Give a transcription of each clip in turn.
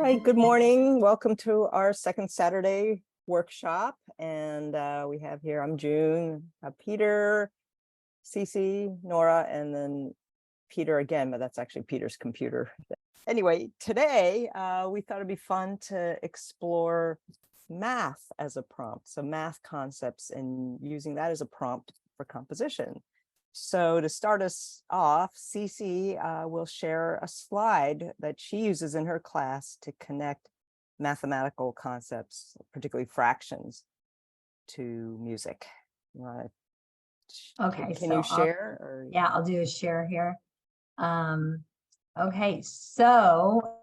Hi, good morning. Welcome to our second Saturday workshop. And we have here, I'm June, Peter, Cece, Nora, and then Peter again, but that's actually Peter's computer. Anyway, today we thought it'd be fun to explore math as a prompt. So math concepts and using that as a prompt for composition. So to start us off, Cece will share a slide that she uses in her class to connect mathematical concepts, particularly fractions, to music. Okay, can you share? Or... Yeah, I'll do a share here. Okay, so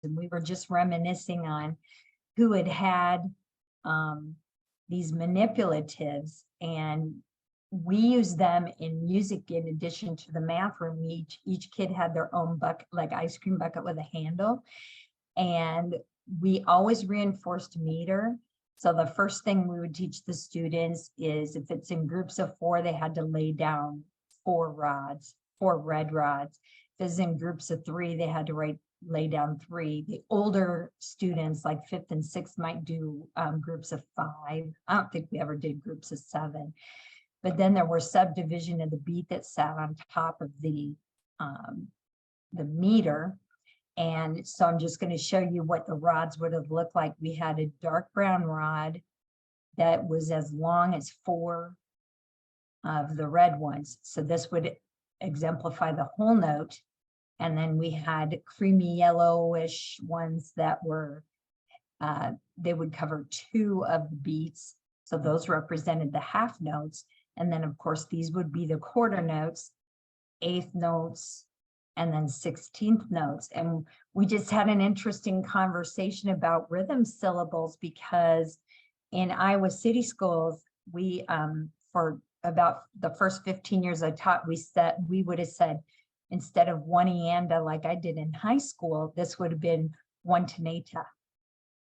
we were just reminiscing on who had these manipulatives, and we use them in music in addition to the math room. Each kid had their own bucket, like ice cream bucket with a handle, and we always reinforced meter. So the first thing we would teach the students is if it's in groups of 4, they had to lay down 4 red rods. If it's in groups of 3, they had to lay down 3. The older students, like 5th and 6th, might do groups of 5. I don't think we ever did groups of 7. But then there were subdivision of the beat that sat on top of the meter. And so I'm just going to show you what the rods would have looked like. We had a dark brown rod that was as long as 4 of the red ones. So this would exemplify the whole note. And then we had creamy yellowish ones that were, they would cover 2 of the beats. So those represented the half notes. And then of course, these would be the quarter notes, 8th notes, and then 16th notes. And we just had an interesting conversation about rhythm syllables, because in Iowa City schools, we, for about the first 15 years I taught, we would have said, instead of one ianda like I did in high school, this would have been one tonata.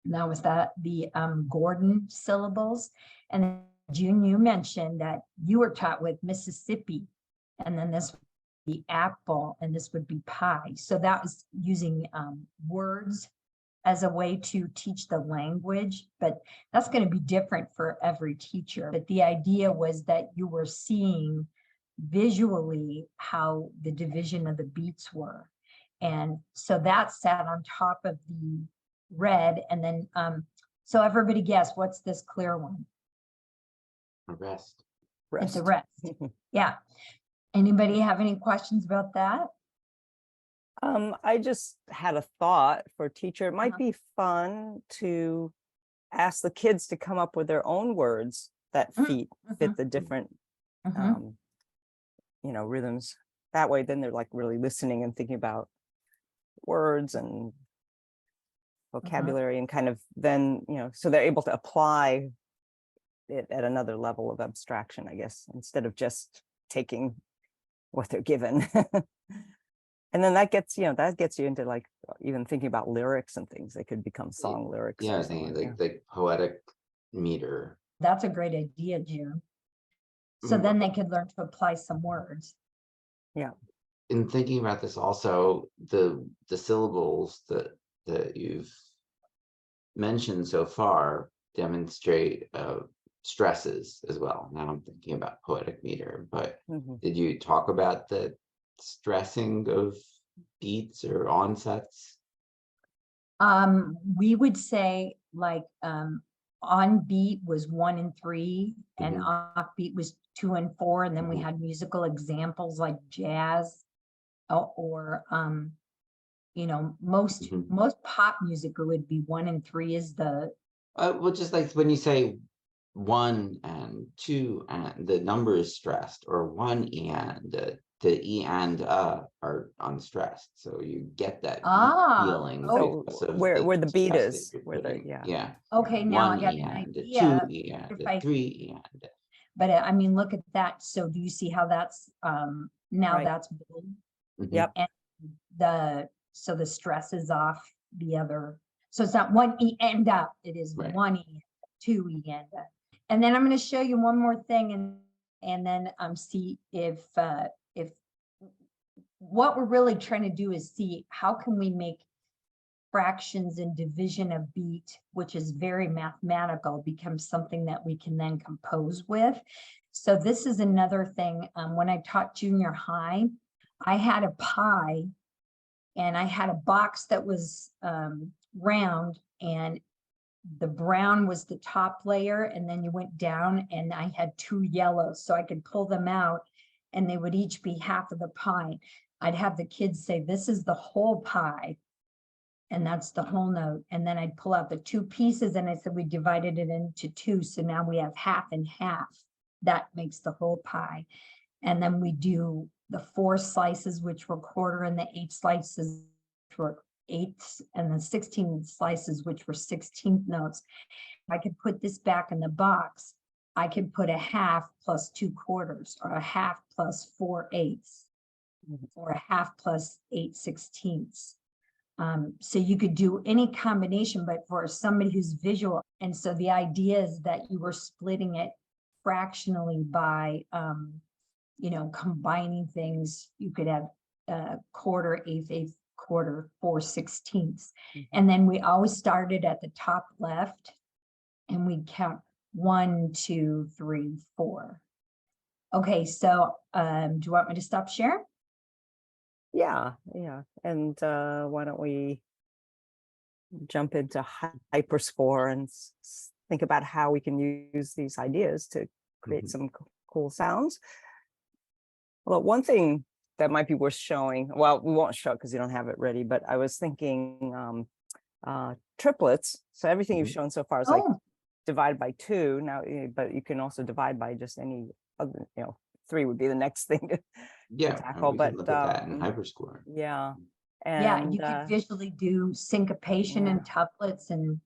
And that was the Gordon syllables. And then June, you mentioned that you were taught with Mississippi, and then this the apple, and this would be pie. So that was using words as a way to teach the language, but that's going to be different for every teacher. But the idea was that you were seeing visually how the division of the beats were. And so that sat on top of the red. And then, so everybody guess, what's this clear one? Rest. It's a rest. Yeah. Anybody have any questions about that? I just had a thought for a teacher. It might be fun to ask the kids to come up with their own words that fit the different, rhythms. That way, then they're like really listening and thinking about words and vocabulary and kind of then, so they're able to apply it at another level of abstraction, I guess, instead of just taking what they're given. And then that gets you into like even thinking about lyrics and things. They could become song lyrics. Yeah, I think like poetic meter. That's a great idea, June. So then they could learn to apply some words. Yeah. In thinking about this also, the syllables that you've mentioned so far demonstrate stresses as well. Now I'm thinking about poetic meter, but did you talk about the stressing of beats or onsets? We would say like on beat was 1 and 3, and off beat was 2 and 4, and then we had musical examples like jazz or most pop music would be 1 and 3 is the well, just like when you say 1 and 2 and the number is stressed, or 1 and the E and are unstressed, so you get that feeling. Where the beat is, Okay, now I got an idea. 2 and 3 and. But I mean, look at that. So do you see how that's now that's blue? Yep. And so the stress is off the other. So it's not 1 E and up. It is 1 E, 2 E and up. And then I'm going to show you one more thing, and then see if what we're really trying to do is see how can we make fractions and division of beat, which is very mathematical, becomes something that we can then compose with. So this is another thing. When I taught junior high, I had a pie and I had a box that was round, and the brown was the top layer, and then you went down, and I had 2 yellows, so I could pull them out and they would each be half of the pie. I'd have the kids say, this is the whole pie, and that's the whole note. And then I'd pull out the 2 pieces, and I said, we divided it into 2, so now we have half and half. That makes the whole pie. And then we do the 4 slices, which were quarter, and the 8 slices, which were eighths, and the 16 slices, which were 16th notes. If I could put this back in the box, I could put a half plus 2 quarters, or a half plus 4 eighths, or a half plus 8 sixteenths. So you could do any combination, but for somebody who's visual. And so the idea is that you were splitting it fractionally by, you know, combining things. You could have quarter, eighth, quarter, 4 sixteenths. And then we always started at the top left, and we count 1, 2, 3, 4. Okay, so do you want me to stop sharing? Yeah. And why don't we jump into Hyperscore and think about how we can use these ideas to create some cool sounds. Well, one thing that might be worth showing, well, we won't show it because you don't have it ready, but I was thinking triplets. So everything you've shown so far is like divided by 2 now, but you can also divide by just any other, 3 would be the next thing to tackle. We But can look at that in Hyperscore. yeah. Yeah, And you can visually do syncopation and tuplets, and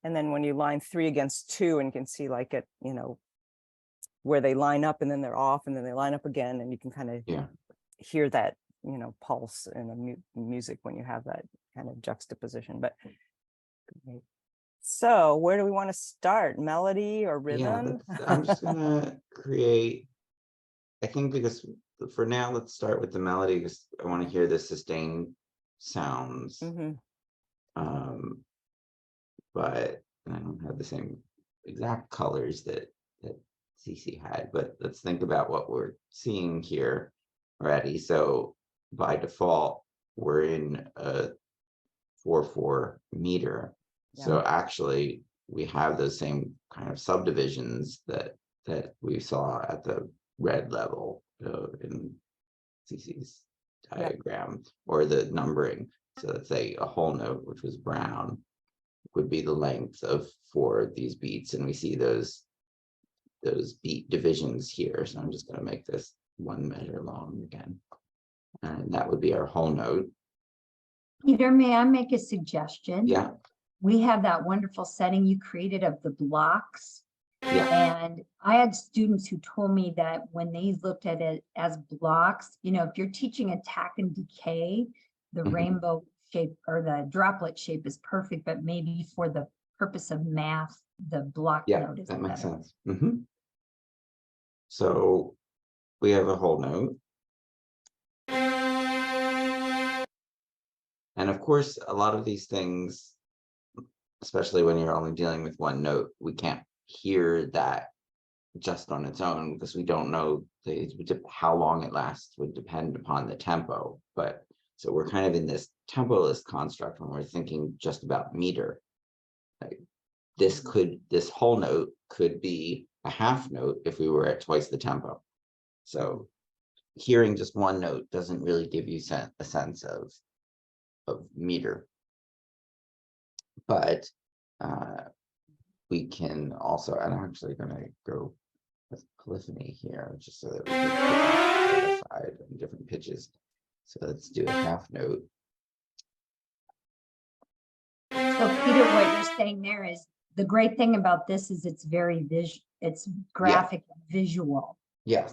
and then when you line 3 against 2, and you can see like it, where they line up and then they're off and then they line up again, and you can kind of hear that pulse in the music when you have that kind of juxtaposition. But so where do we want to start? Melody or rhythm? I'm just gonna create, I think, because for now let's start with the melody, because I want to hear the sustained sounds. But I don't have the same exact colors that Cece had, but let's think about what we're seeing here already. So by default, we're in a 4/4 meter. So actually we have those same kind of subdivisions that we saw at the red level in Cece's diagram, or the numbering. So let's say a whole note, which was brown, would be the length of 4 of these beats, and we see those beat divisions here. So I'm just going to make this 1 measure long again, and that would be our whole note. Peter, may I make a suggestion? Yeah. We have that wonderful setting you created of the blocks. Yeah. And I had students who told me that when they looked at it as blocks, if you're teaching attack and decay, the rainbow shape or the droplet shape is perfect, but maybe for the purpose of math, the block note is that makes better. sense. So we have a whole note. And of course, a lot of these things, especially when you're only dealing with 1 note, we can't hear that just on its own, because we don't know how long it lasts would depend upon the tempo. But so we're kind of in this tempo-less construct when we're thinking just about meter. Like this whole note could be a half note if we were at twice the tempo. So hearing just 1 note doesn't really give you a sense of meter. But we can also, and I'm actually going to go with polyphony here, just so that we can put it in different pitches. So let's do a half note. So Peter, what you're saying there is the great thing about this is it's very it's graphic and visual. Yeah,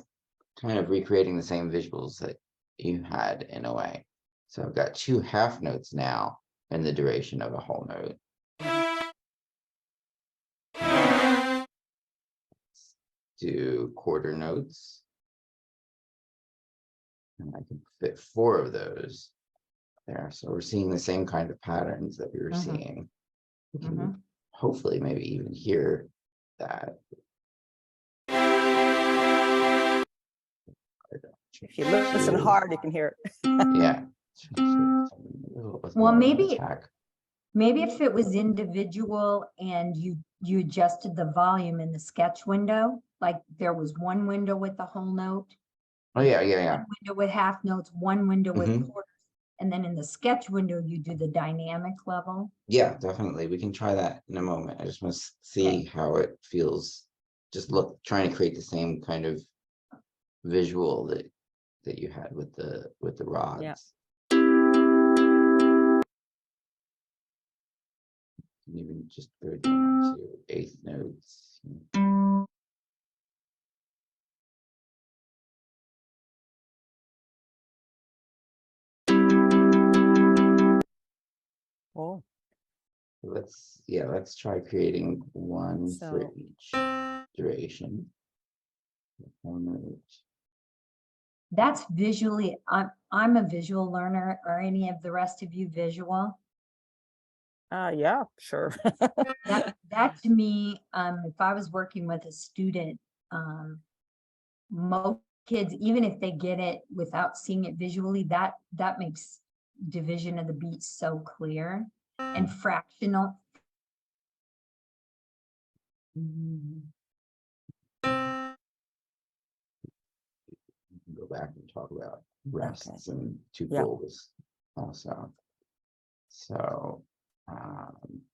kind of recreating the same visuals that you had in a way. So I've got 2 half notes now in the duration of a whole note. Let's do quarter notes. And I can fit 4 of those there. So we're seeing the same kind of patterns that we were Mhm. seeing. We can Mhm. hopefully maybe even hear that. If you listen hard, you can hear it. Yeah. Well, maybe Attack. maybe if it was individual and you adjusted the volume in the sketch window, like there was one window with the whole note, Oh yeah, yeah. one window with half notes, one window with Mhm. quarters, and then in the sketch window you do the dynamic level. Yeah, definitely. We can try that in a moment. I just want to see how it feels. Just trying to create the same kind of visual that you had with the rods. And even just go down to eighth notes. Oh, Let's try creating one for So- each duration. One note. That's visually, I'm a visual learner. Are any of the rest of you visual? yeah, sure. That to me, if I was working with a student, most kids, even if they get it without seeing it visually, that makes division of the beat so clear. And fractional. We can go back and talk about rests and Yeah. tuples also. So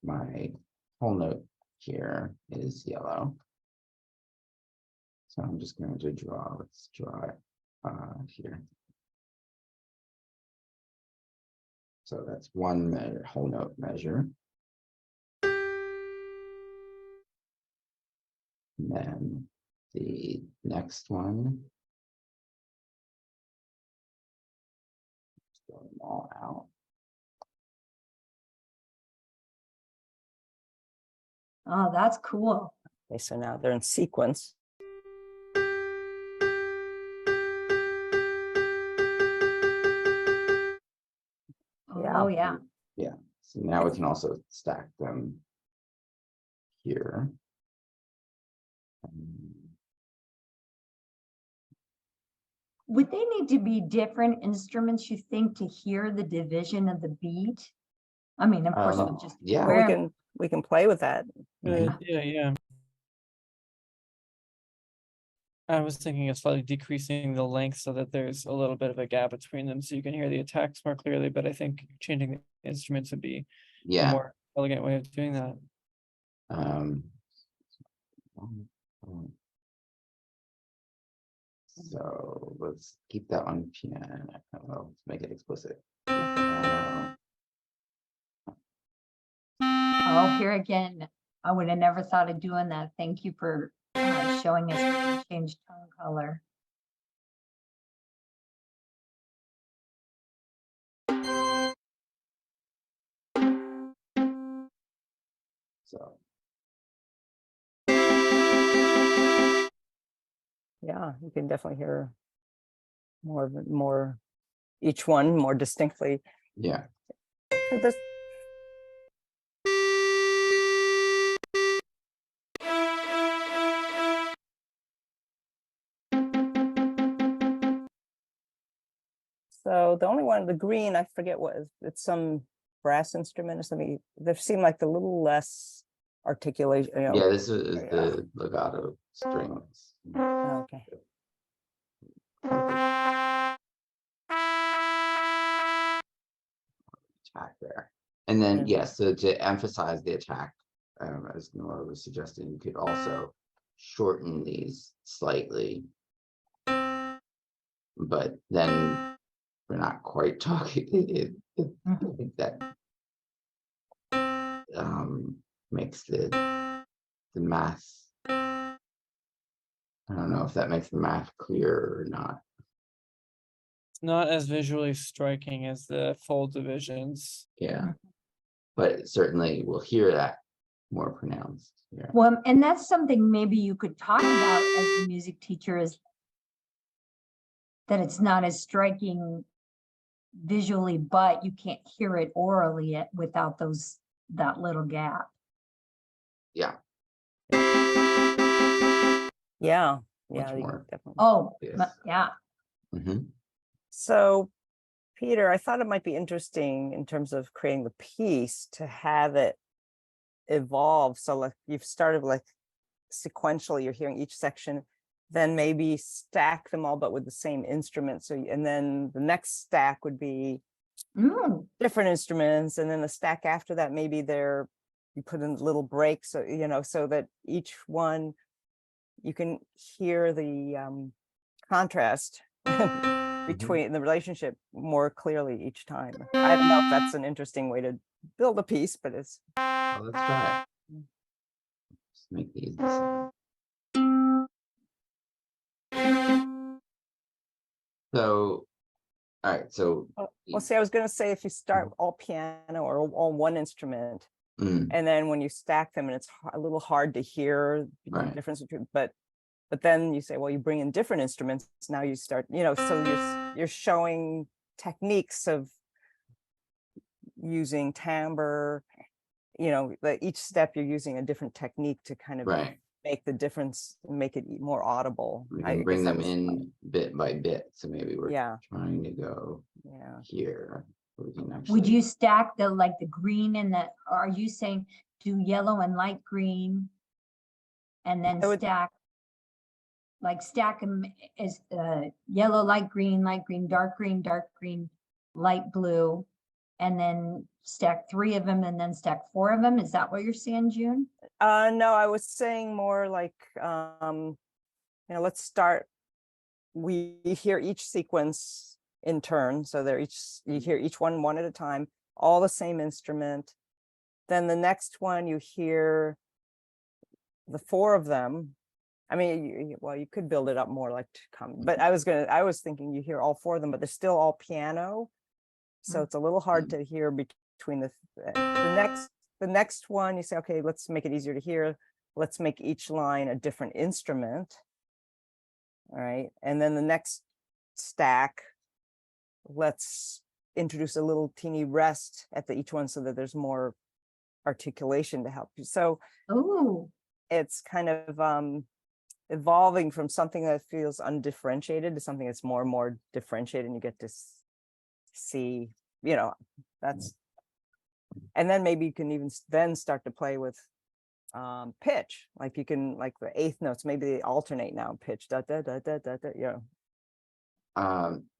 my whole note here is yellow. So I'm just going to draw, let's draw it here. So that's one measure, whole note measure. And then the next one, throw them all out. Oh, that's cool. Okay, so now they're in sequence. Oh, yeah. Yeah. So now we can also stack them here. Would they need to be different instruments, you think, to hear the division of the beat? I mean, of course, we just yeah. Well, we can play with that. Yeah. I was thinking of slightly decreasing the length so that there's a little bit of a gap between them so you can hear the attacks more clearly, but I think changing the instruments would be a more elegant way of doing that. So let's keep that on piano. Let's make it explicit. Oh, here again, I would have never thought of doing that. Thank you for showing us how to change tone color. So Yeah, you can definitely hear more each one more distinctly. yeah. This, so the only one, the green, I forget what it's some brass instrument or something. They seem like a little less articulation. Yeah, this is the legato strings. Okay. Attack there. And then, yes, so to emphasize the attack, as Nora was suggesting, you could also shorten these slightly. But then we're not quite talking. I think that makes the math. I don't know if that makes the math clearer or not. It's not as visually striking as the full divisions. Yeah, but certainly we'll hear that more pronounced. Yeah. Well, and that's something maybe you could talk about as the music teacher, is that it's not as striking visually, but you can't hear it orally without that little gap. Yeah, Yeah, much yeah, you more. definitely. Oh, Yes. yeah. So, Peter, I thought it might be interesting in terms of creating the piece to have it evolve. So like you've started like sequentially, you're hearing each section, then maybe stack them all, but with the same instrument. So, and then the next stack would be different instruments. And then the stack after that, maybe you put in little breaks, so, so that each one, you can hear the contrast between the relationship more clearly each time. I don't know if that's an interesting way to build a piece, but it's. Well, let's try it. Just make these the same. So, all right. So, Well, see, I was going to say if you start all piano or all one instrument, mm, and then when you stack them, and it's a little hard to hear the Right. difference between, but then you say, well, you bring in different instruments. Now you start, so you're showing techniques of using timbre, each step you're using a different technique to kind of right. make the difference, make it more audible. We I can bring guess that them was in bit by bit. So maybe we're Yeah. trying to go Yeah. here. We can actually. Would you stack the green and are you saying do yellow and light green? And then stack them as yellow, light green, dark green, light blue, and then stack 3 of them and then stack 4 of them. Is that what you're saying, June? No, I was saying more like, let's start. We hear each sequence in turn. So you hear each one at a time, all the same instrument. Then the next one, you hear the 4 of them. I mean, you could build it up more like to come, but I was thinking you hear all 4 of them, but they're still all piano. So it's a little hard to hear between the next one. You say, okay, let's make it easier to hear. Let's make each line a different instrument. All right. And then the next stack, let's introduce a little teeny rest at each one so that there's more articulation to help you. So it's kind of evolving from something that feels undifferentiated to something that's more and more differentiated, and you get to see, that's, and then maybe you can even then start to play with pitch, like you can, like the 8th notes, maybe they alternate now in pitch, da da da da da da,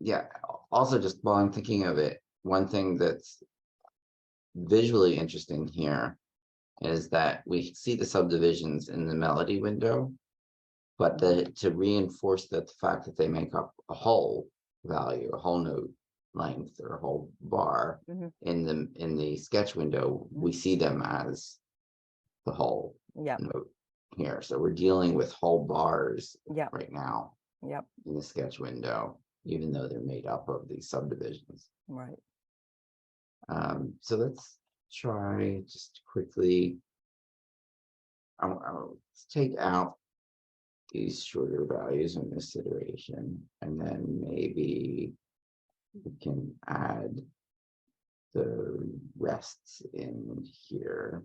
Yeah. Also, just while I'm thinking of it, one thing that's visually interesting here is that we see the subdivisions in the melody window, but to reinforce the fact that they make up a whole value, a whole note length, or a whole bar in the sketch window, we see them as the whole note here. So we're dealing with whole bars right now in the sketch window, even though they're made up of these subdivisions. Right. So let's try just quickly. Let's take out these shorter values in this iteration, and then maybe we can add the rests in here.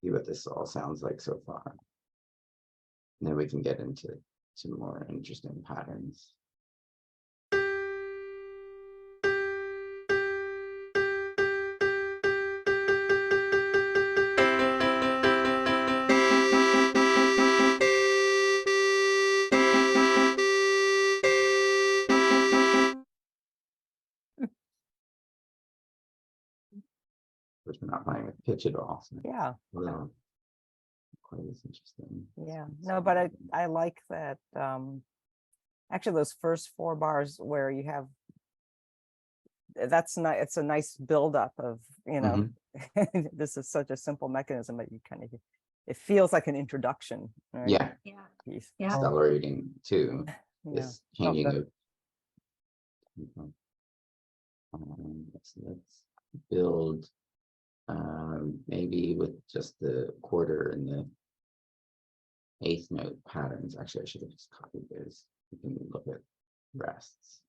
See what this all sounds like so far. And then we can get into some more interesting patterns. Which we're not playing with pitch at all. So well, quite as interesting. Yeah, no, but I like that. Actually, those first 4 bars where you have, that's nice. It's a nice buildup of, this is such a simple mechanism, but you kind of, it feels like an introduction. Right? Yeah. Piece. Accelerating too. This changing of. Let's build maybe with just the quarter and the 8th note patterns. Actually, I should have just copied those. You can look at rests.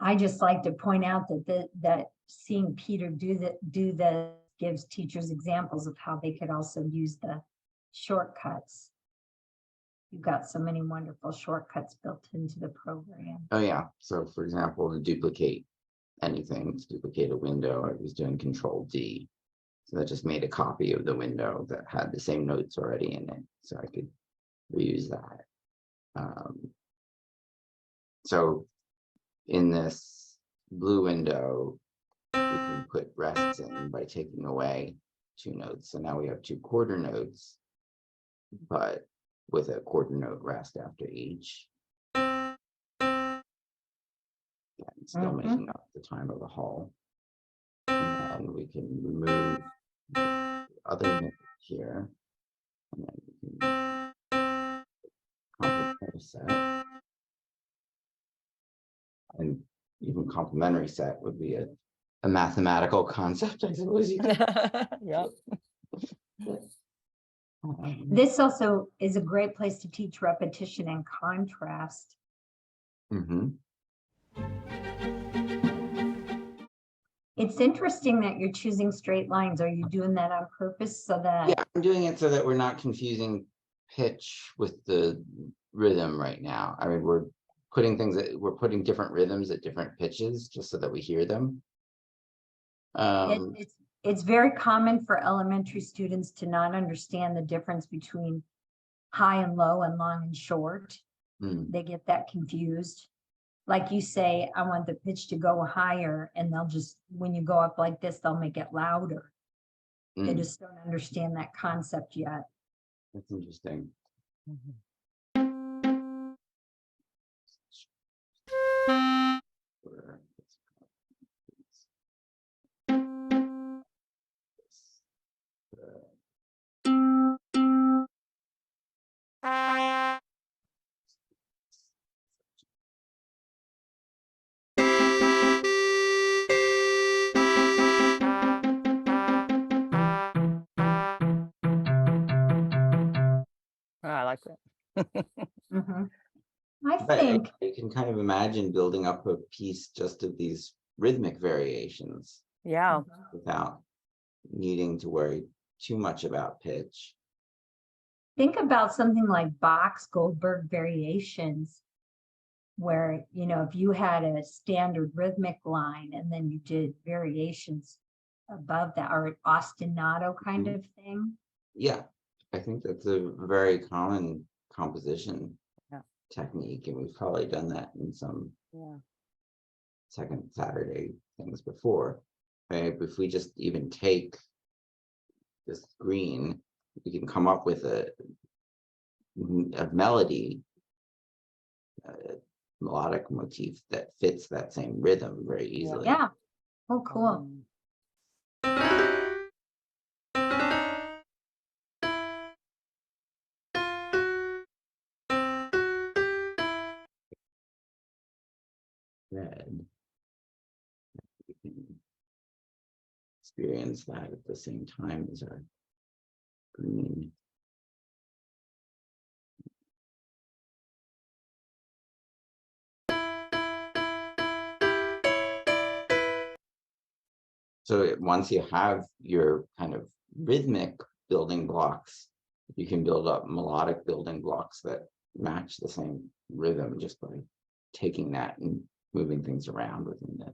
I just like to point out that seeing Peter do that gives teachers examples of how they could also use the shortcuts. You've got so many wonderful shortcuts built into the program. Oh, yeah. So for example, to duplicate anything, to duplicate a window, I was doing Control D. So that just made a copy of the window that had the same notes already in it. So I could reuse that. So in this blue window, we can put rests in by taking away 2 notes. So now we have 2 quarter notes, but with a quarter note rest after each. And still making up the time of the whole. And then we can remove the other note here. And then we can complementary set. And even complementary set would be a mathematical concept, I suppose you could. Yeah. This also is a great place to teach repetition and contrast. Mhm. It's interesting that you're choosing straight lines. Are you doing that on purpose so that? Yeah, I'm doing it so that we're not confusing pitch with the rhythm right now. I mean, we're putting different rhythms at different pitches just so that we hear them. It's very common for elementary students to not understand the difference between high and low and long and short. They get that confused. Like you say, I want the pitch to go higher, and they'll just, when you go up like this, they'll make it louder. They just don't understand that concept yet. That's interesting. I like that. I But think, you can kind of imagine building up a piece just of these rhythmic variations Yeah. without needing to worry too much about pitch. think about something like Bach's Goldberg variations, where, you know, if you had a standard rhythmic line and then you did variations above that, or an ostinato kind of thing. Yeah, I think that's a very common composition Yeah. technique, and we've probably done that in some second Saturday things before. Right? If we just even take this green, we can come up with a melody, melodic motif that fits that same rhythm very easily. Yeah. Oh, cool. Red. We can experience that at the same time as our green. So once you have your kind of rhythmic building blocks, you can build up melodic building blocks that match the same rhythm just by taking that and moving things around within the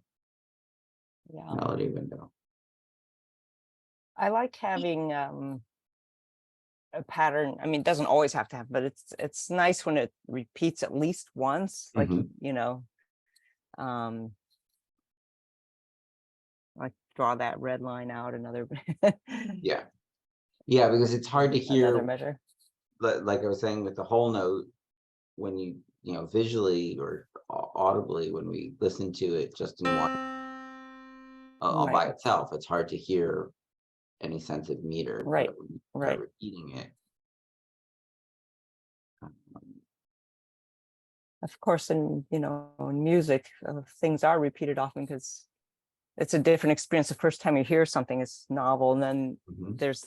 melody window. I like having a pattern. I mean, it doesn't always have to have, but it's nice when it repeats at least once, like, you know, like draw that red line out another. Yeah, because it's hard to hear another measure. Like I was saying with the whole note, when you know, visually or audibly, when we listen to it just in one all by itself, it's hard to hear any sense of meter. Right. By repeating it. Of course, in, you know, in music, things are repeated often because it's a different experience. The first time you hear something is novel, and then there's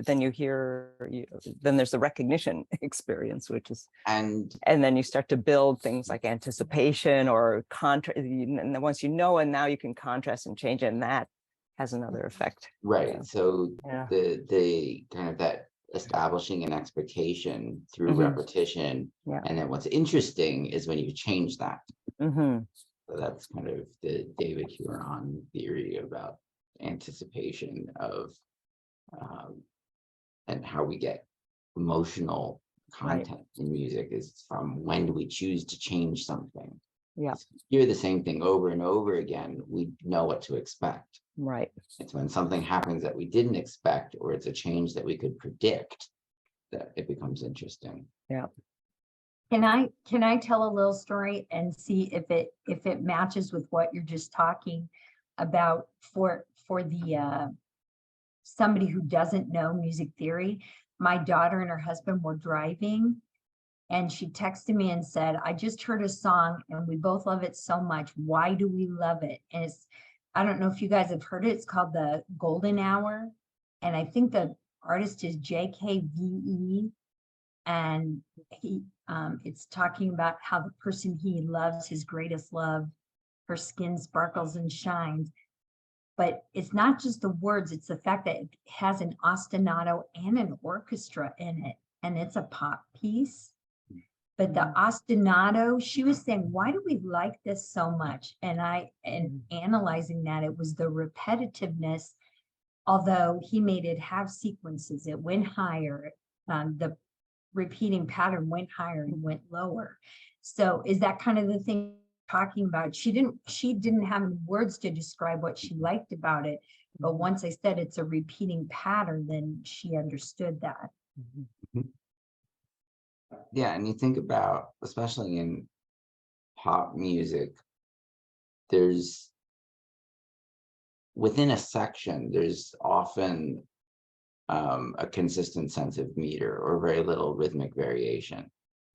then you hear, then there's the recognition experience, which is, And and then you start to build things like anticipation or contrast. And then once you know, and now you can contrast and change it, and that has another effect. right, Yeah. so Yeah. the kind of that establishing an expectation through Mhm. repetition. Yeah. And then what's interesting is when you change that. Hmm. So that's kind of the David Huron theory about anticipation of and how we get emotional Right. content in music is from when do we choose to change something. Yeah. If you hear the same thing over and over again, we know what to expect. Right. It's when something happens that we didn't expect, or it's a change that we could predict, that it becomes interesting. Yeah. Can I tell a little story and see if it matches with what you're just talking about for the somebody who doesn't know music theory? My daughter and her husband were driving, and she texted me and said, I just heard a song and we both love it so much. Why do we love it? And it's, I don't know if you guys have heard it. It's called The Golden Hour. And I think the artist is JKVE. And it's talking about how the person he loves, his greatest love, her skin sparkles and shines. But it's not just the words, it's the fact that it has an ostinato and an orchestra in it. And it's a pop piece. But the ostinato, she was saying, why do we like this so much? And analyzing that, it was the repetitiveness, although he made it have sequences, it went higher. The repeating pattern went higher and went lower. So is that kind of the thing talking about? She didn't have any words to describe what she liked about it. But once I said it's a repeating pattern, then she understood that. Yeah, and you think about, especially in pop music, there's within a section, there's often a consistent sense of meter or very little rhythmic variation.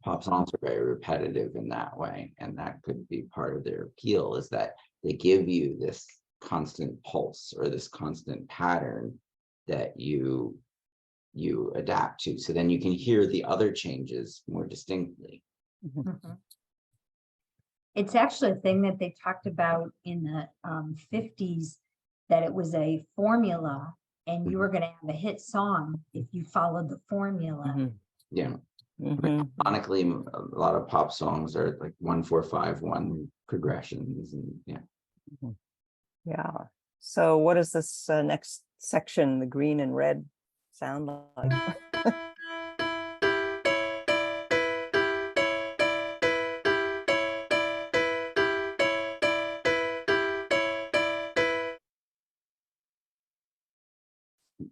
Pop songs are very repetitive in that way, and that could be part of their appeal, is that they give you this constant pulse or this constant pattern that you adapt to, so then you can hear the other changes more distinctly. Mhm. It's actually a thing that they talked about in the 50s, that it was a formula and you were going to have a hit song if you followed the formula. Mhm. Yeah. Mhm. Ironically, a lot of pop songs are like 1-4-5-1 progressions, and yeah. Yeah. So what does this next section, the green and red, sound like?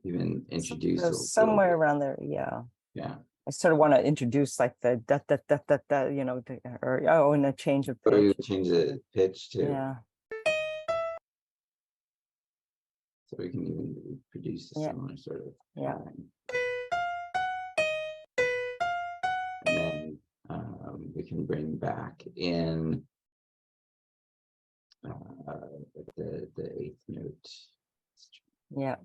Even introduce Somewhere around there. Yeah. Yeah. I sort of want to introduce like the da da da da da, you know, or and a change of Or you pitch. change the pitch too. Yeah. So we can even produce a Yeah. similar sort of pattern. And then we can bring back in the eighth note. Yeah.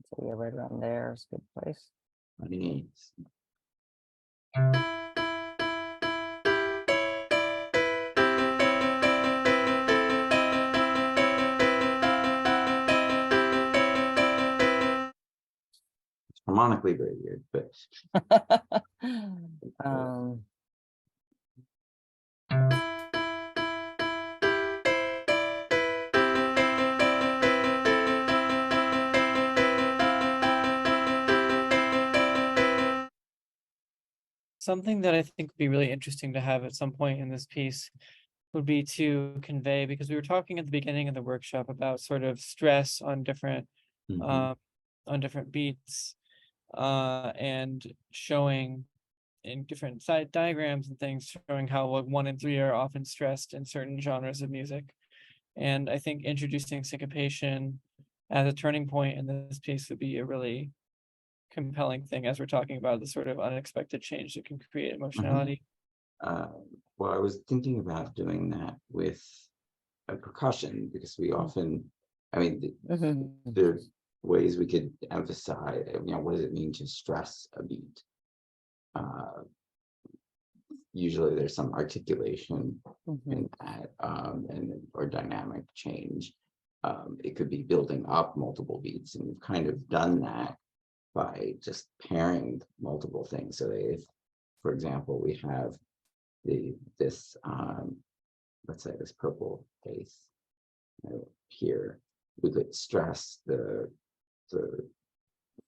So yeah, right around there is a good place. 28. It's harmonically very weird, but Something that I think would be really interesting to have at some point in this piece would be to convey, because we were talking at the beginning of the workshop about sort of stress on different beats, and showing in different side diagrams and things, showing how like 1 and 3 are often stressed in certain genres of music. And I think introducing syncopation as a turning point in this piece would be a really compelling thing, as we're talking about the sort of unexpected change that can create emotionality. well, I was thinking about doing that with percussion, because we often, I mean, Mhm. there are ways we could emphasize, what does it mean to stress a beat? Usually there's some articulation Mhm. in that, or dynamic change. It could be building up multiple beats, and we've kind of done that by just pairing multiple things. So if, for example, we have this let's say this purple bass here, we could stress the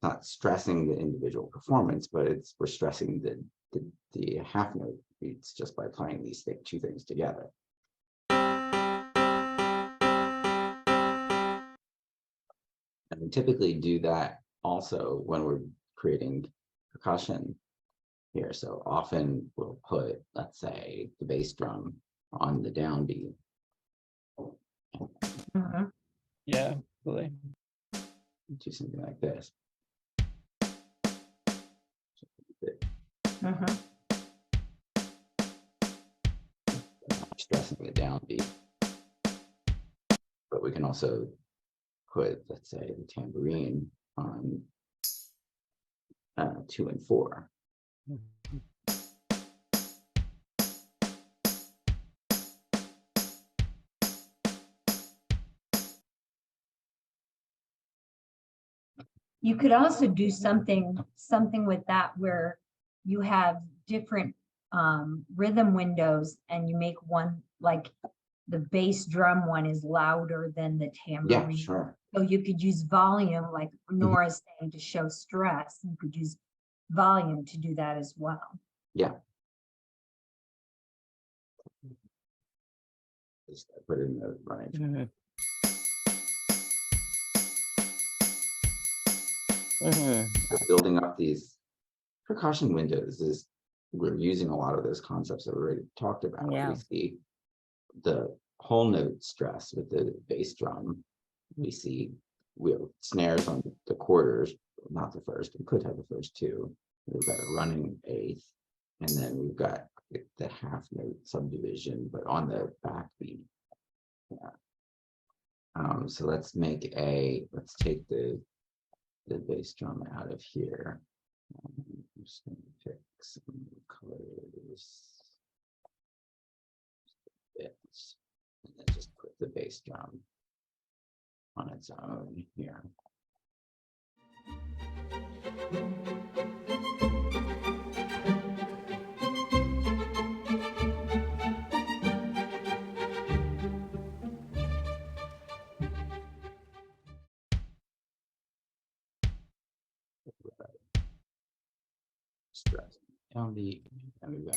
not stressing the individual performance, but we're stressing the half note beats just by playing these two things together. And we typically do that also when we're creating percussion here. So often we'll put, let's say, the bass drum on the downbeat. Mhm, Yeah, really. Do something like this. mhm. Stressing the downbeat. But we can also put, let's say, the tambourine on 2 and 4. You could also do something with that where you have different rhythm windows and you make one, like the bass drum one is louder than the Yeah, tambourine. sure. So you could use volume, like Nora's saying, to show stress. You could use volume to do that as well. Yeah. Just put it in the running. Mhm. Mhm. So building up these percussion windows is, we're using a lot of those concepts that we already talked about. Yeah. We see the whole note stress with the bass drum. We see we have snares on the quarters, not the first. We could have the first two. We've got a running eighth, and then we've got the half note subdivision, but on the backbeat. Yeah. So let's take the bass drum out of here. I'm just going to pick some colors. Bits, and then just put the bass drum on its own here. Stress downbeat, and we've got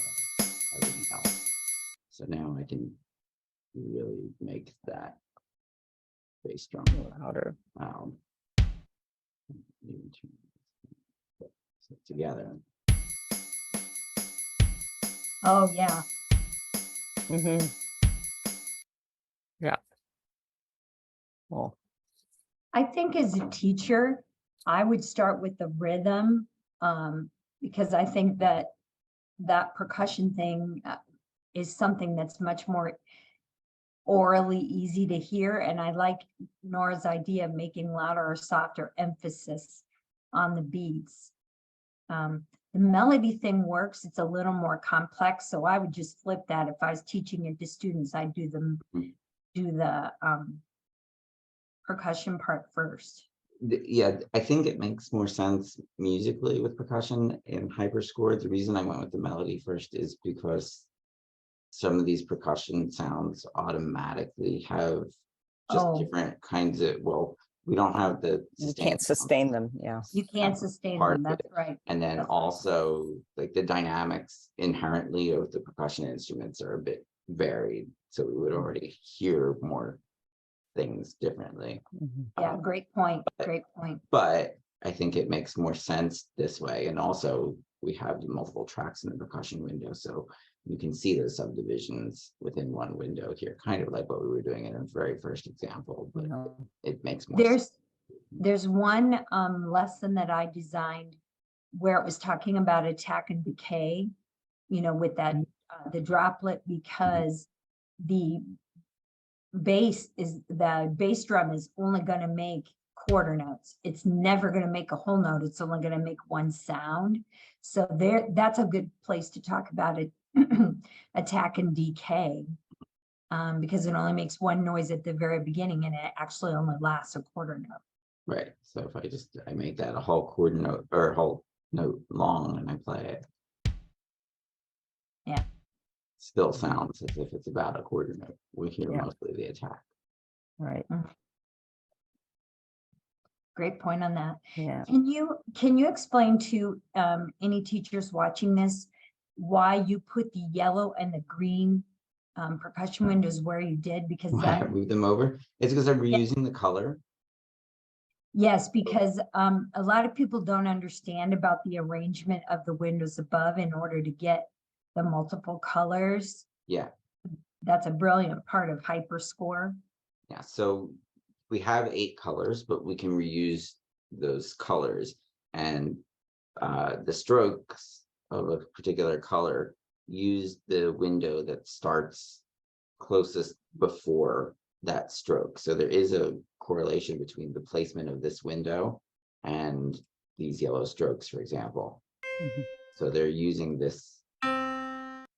everything else. So now I can really make that bass drum Louder. loud. Even put it together. Oh, yeah. Mhm. Yeah. Well, I think as a teacher, I would start with the rhythm, because I think that percussion thing is something that's much more orally easy to hear. And I like Nora's idea of making louder or softer emphasis on the beats. The melody thing works. It's a little more complex. So I would just flip that. If I was teaching it to students, I'd do the percussion part first. Yeah, I think it makes more sense musically with percussion in Hyperscore. The reason I went with the melody first is because some of these percussion sounds automatically have just different kinds of, well, we don't have the you can't sustain them. Yeah. You can't sustain part them, of that's right. And then That's right. also like the dynamics inherently of the percussion instruments are a bit varied. So we would already hear more things differently. Mhm. Yeah, great point, great point. But I think it makes more sense this way. And also we have multiple tracks in the percussion window. So you can see the subdivisions within one window here, kind of like what we were doing in the very first example, but Yeah. it makes more sense. There's one lesson that I designed where it was talking about attack and decay, with that the droplet, because the bass drum is only going to make quarter notes. It's never going to make a whole note. It's only going to make one sound. So that's a good place to talk about it. Attack and decay, because it only makes one noise at the very beginning and it actually only lasts a quarter note. Right. So if I make that a whole quarter note or a whole note long and I play it. Yeah. Still sounds as if it's about a quarter note. We hear Yeah. mostly the attack. Right. Great point on that. Yeah. Can you explain to any teachers watching this why you put the yellow and the green percussion windows where you did? Because Why I moved them over? It's because I'm reusing the color. yes, because a lot of people don't understand about the arrangement of the windows above in order to get the multiple colors. Yeah. That's a brilliant part of Hyperscore. Yeah. So we have 8 colors, but we can reuse those colors, and the strokes of a particular color use the window that starts closest before that stroke. So there is a correlation between the placement of this window and these yellow strokes, for example. Mhm. So they're using this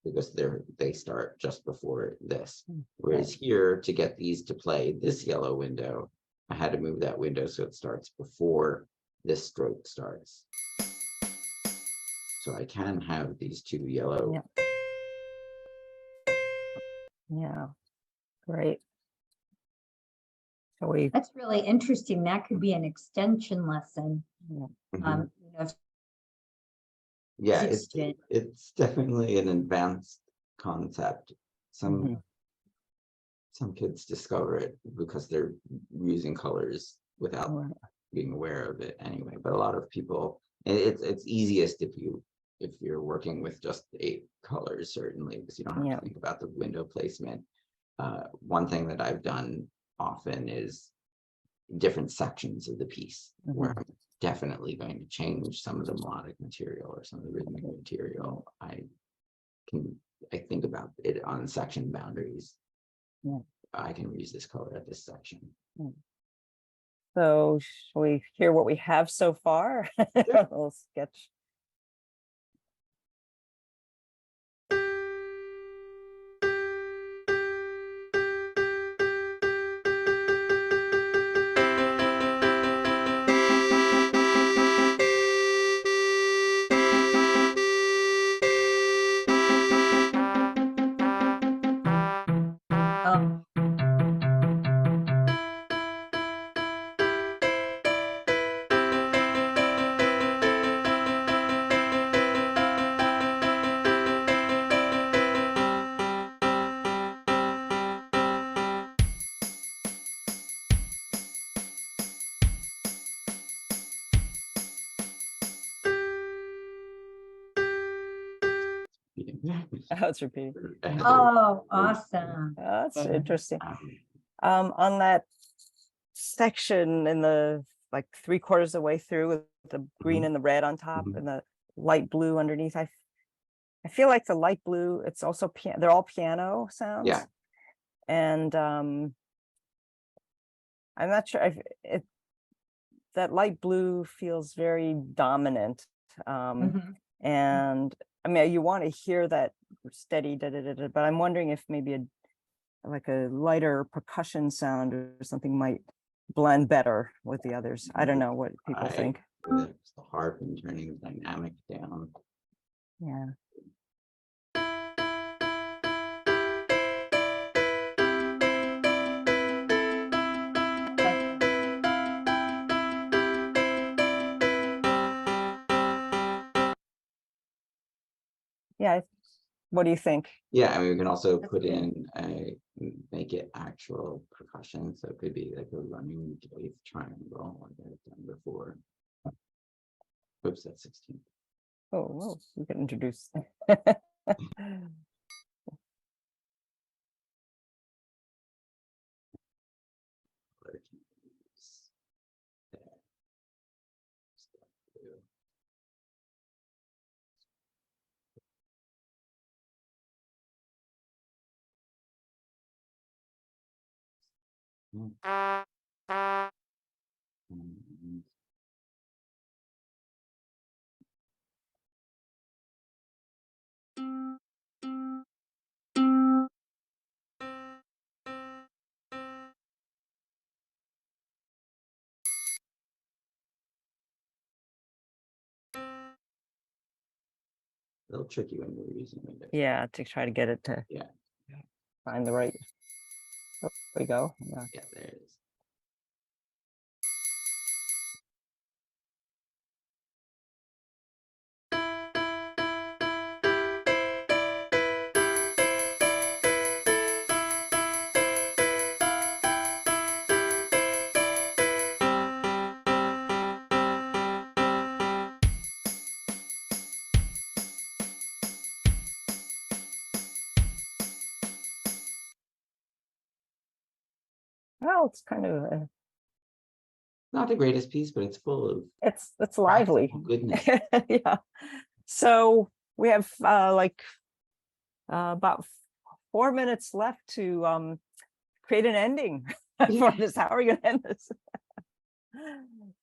because they start just before this. Whereas here, to get these to play this yellow window, I had to move that window so it starts before this stroke starts. So I can have these 2 yellow. Yeah. Yeah. Great. So we, That's really interesting. That could be an extension lesson. Mhm. You know, Yeah, extent. it's definitely an advanced concept. Some kids discover it because they're using colors without Right. being aware of it anyway. But a lot of people, it's easiest if you're working with just 8 colors, certainly, because you don't have Yeah. to think about the window placement. One thing that I've done often is different sections of the piece where I'm definitely going to change some of the melodic material or some of the rhythmic material. I think about it on section boundaries. Yeah. I can use this color at this section. So shall we hear what we have so far? A little sketch. Oh, Oh, it's repeating. oh, awesome. That's Uh-huh. interesting. On that section in the like 3/4 of the way through with the green and the red on top Mhm. and the light blue underneath, I feel like the light blue, it's also they're all piano sounds. Yeah. And I'm not sure if that light blue feels very dominant. Mhm. And I mean, you want to hear that steady da da da da, but I'm wondering if maybe like a lighter percussion sound or something might blend better with the others. I don't know what people think. It's the harp and turning the dynamic down. Yeah. Yeah. What do you think? Yeah, I mean, we can also That's put good. in make it actual percussion. So it could be like a running eighth triangle like I've done before. Oops, that's 16. Oh, well, you can introduce. Mm, a little tricky when you're using Windows. Yeah, to try to get it to Yeah. find the right. Oh, there we go. Yeah. Yeah, there it is. Well, it's kind of Not the greatest piece, but it's full of it's lively. practical goodness. Yeah. So we have like about 4 minutes left to create an ending for this. How are we going to end this?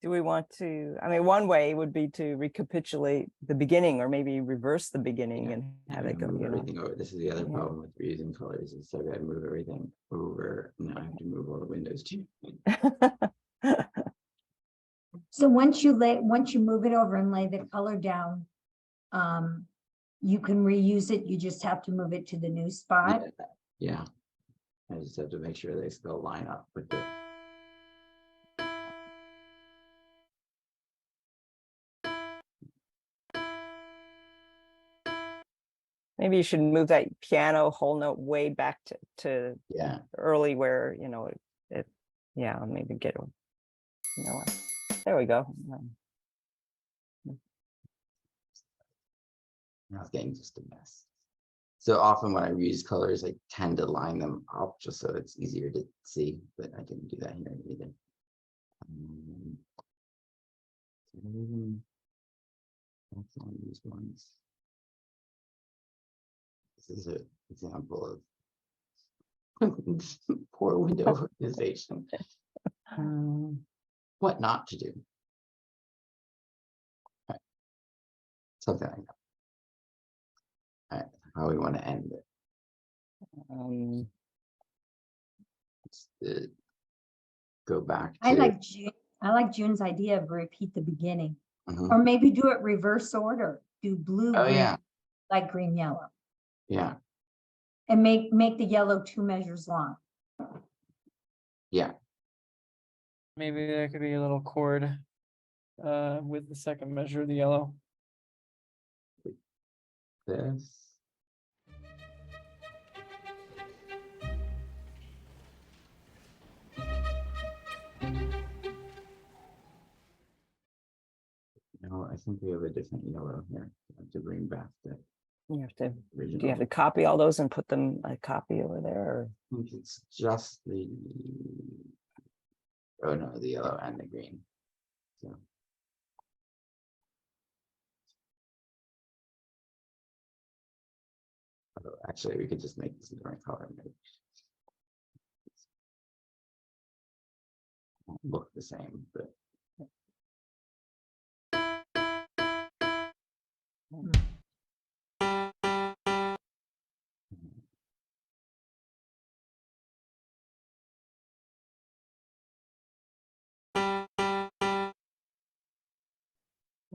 Do we want to? I mean, one way would be to recapitulate the beginning, or maybe reverse the beginning and have it go. Move You know, everything over. This is the other Yeah. problem with reusing colors, is so I gotta move everything over. Now I have to move all the windows too. So once you move it over and lay the color down, you can reuse it. You just have to move it to the new spot. Yeah. I just have to make sure they still line up with the. Maybe you should move that piano whole note way back to Yeah. early, where it yeah, maybe get there we go. Now it's getting just a mess. So often when I reuse colors, I tend to line them up just so it's easier to see, but I didn't do that here either. That's on these ones. This is an example of poor window organization. What not to do. Right. Something like that. All right, how we want to end it. Go back to. I like June's idea of repeat the beginning, Mhm. or maybe do it reverse order. Do blue, Oh, green, yeah. like green, yellow, Yeah. and make the yellow 2 measures long. Yeah. Maybe there could be a little chord with the second measure of the yellow. This. No, I think we have a different yellow here. I have to bring back the You have to. original. Do you have to copy all those and put them a copy over there? Or? I think it's just the. Oh no, the yellow and the green. So. Oh, actually, we could just make this a different color. Maybe. Won't look the same, but.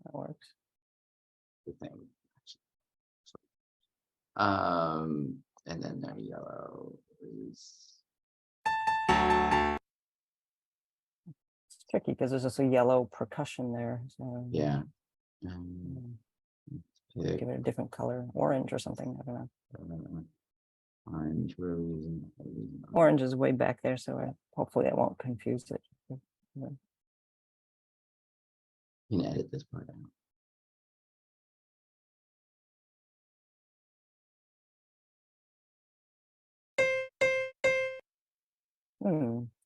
That works. The thing. And then their yellow is. It's tricky because there's just a yellow percussion there. So Yeah. give it a different color, orange or something. I don't know. Orange. We're using. Orange is way back there, so hopefully I won't confuse it. You can edit this part out.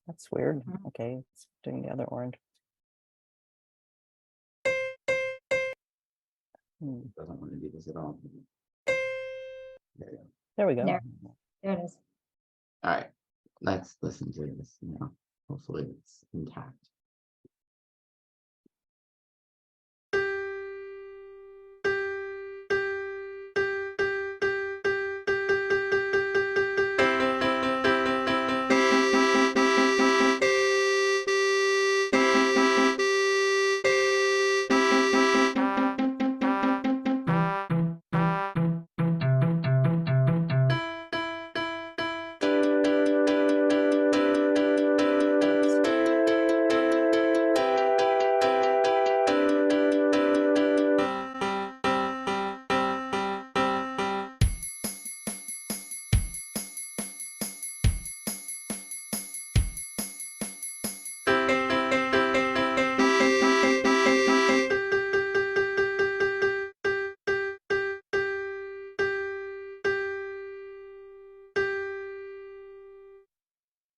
That's weird. Okay, it's doing the other orange. Doesn't want to do this at all. There you go. There we go. There it is. All right, let's listen to this now. Hopefully it's intact.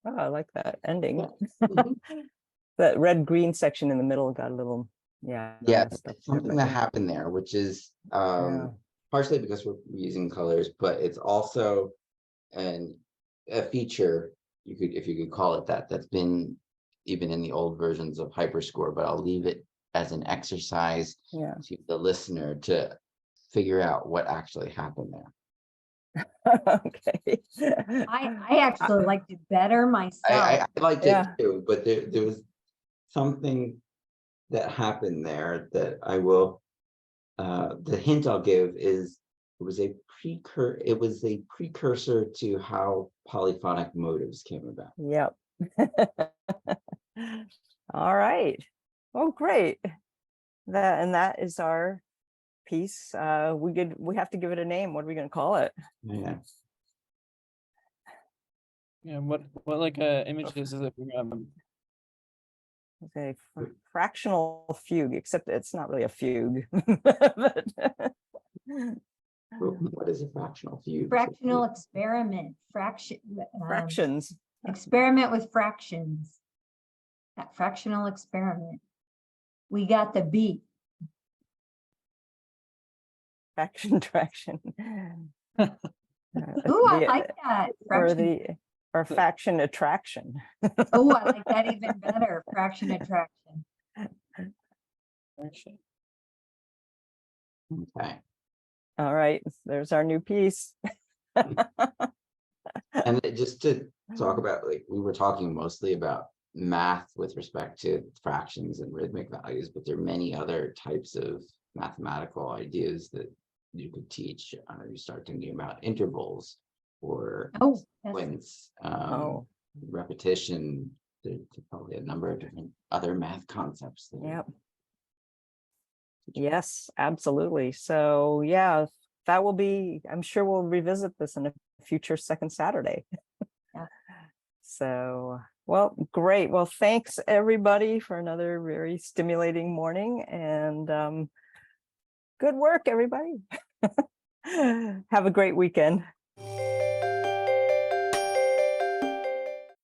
Oh, I like that ending. Mhm. That red green section in the middle got a little, yeah. Yeah, messed up it's there, something but that yeah. happened there, which is Yeah. partially because we're using colors, but it's also a feature, if you could call it that, that's been even in the old versions of Hyperscore, but I'll leave it as an exercise Yeah. to the listener to figure out what actually happened there. Okay. I actually liked it better myself. I liked Yeah. it too, but there was something that happened there that I will, the hint I'll give is it was a precursor to how polyphonic motives came about. Yep. All right. Oh, great. That is our piece. We have to give it a name. What are we going to call it? Yeah. Yeah, what like images is it? Okay, fractional fugue, except it's not really a fugue. But What is a fractional fugue? Fractional experiment, fractions. experiment with fractions. That fractional experiment. We got the beat. Fraction traction. Ooh, I like that. Or faction attraction. Oh, I like that even better. Fraction attraction. Okay. All right, there's our new piece. And just to talk about, like, we were talking mostly about math with respect to fractions and rhythmic values, but there are many other types of mathematical ideas that you could teach. You start thinking about intervals or Oh, yes. sequence, Oh, repetition. There's probably a number of different other math concepts. yep. Yes, absolutely. So yeah, that will be, I'm sure we'll revisit this in a future second Saturday. Yeah. So, well, great. Well, thanks everybody for another very stimulating morning, and good work, everybody. Have a great weekend.